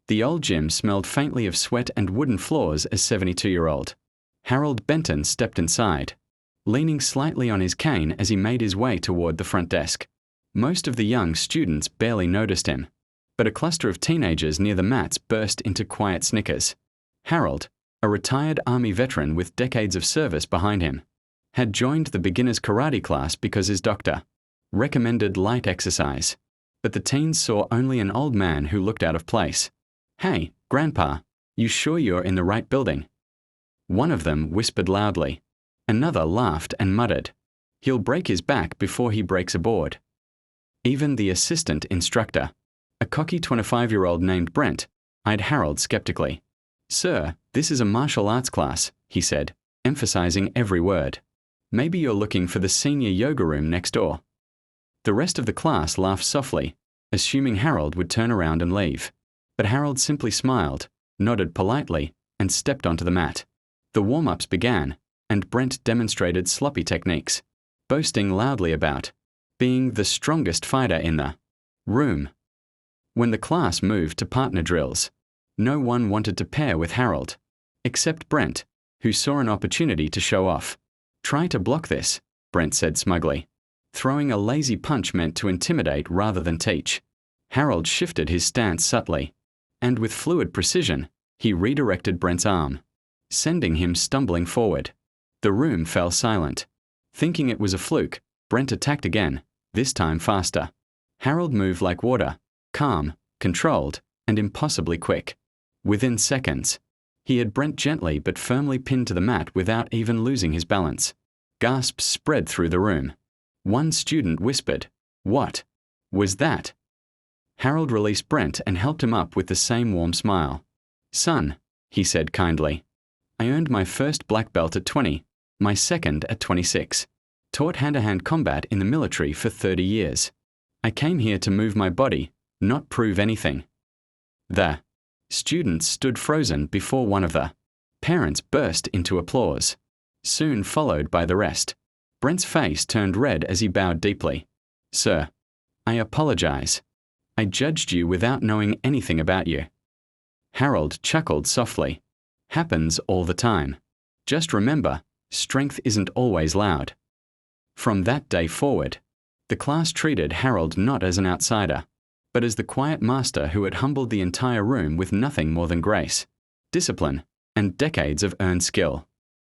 The old gym smelled faintly of sweat and wooden floors as 72-year-old Harold Benton stepped inside, leaning slightly on his cane as he made his way toward the front desk. Most of the young students barely noticed him, but a cluster of teenagers near the mats burst into quiet snickers. Harold, a retired Army veteran with decades of service behind him, had joined the beginner's karate class because his doctor recommended light exercise. But the teens saw only an old man who looked out of place. "Hey, Grandpa, you sure you're in the right building?" One of them whispered loudly. Another laughed and muttered, "He'll break his back before he breaks a board." Even the assistant instructor, a cocky 25-year-old named Brent, eyed Harold skeptically. "Sir, this is a martial arts class," he said, emphasizing every word. "Maybe you're looking for the senior yoga room next door." The rest of the class laughed softly, assuming Harold would turn around and leave. But Harold simply smiled, nodded politely, and stepped onto the mat. The warm-ups began, and Brent demonstrated sloppy techniques, boasting loudly about being the strongest fighter in the room. When the class moved to partner drills, no one wanted to pair with Harold, except Brent, who saw an opportunity to show off. "Try to block this," Brent said smugly. Throwing a lazy punch meant to intimidate rather than teach. Harold shifted his stance subtly, and with fluid precision, he redirected Brent's arm, sending him stumbling forward. The room fell silent. Thinking it was a fluke, Brent attacked again, this time faster. Harold moved like water, calm, controlled, and impossibly quick. Within seconds, he had Brent gently but firmly pinned to the mat without even losing his balance. Gasps spread through the room. One student whispered, "What was that?" Harold released Brent and helped him up with the same warm smile. "Son," he said kindly, "I earned my first black belt at 20, my second at 26. Taught hand-to-hand combat in the military for 30 years. I came here to move my body, not prove anything." The students stood frozen before one of the parents burst into applause, soon followed by the rest. Brent's face turned red as he bowed deeply. "Sir, I apologize. I judged you without knowing anything about you." Harold chuckled softly. "Happens all the time. Just remember, strength isn't always loud." From that day forward, the class treated Harold not as an outsider, but as the quiet master who had humbled the entire room with nothing more than grace, discipline, and decades of earned skill.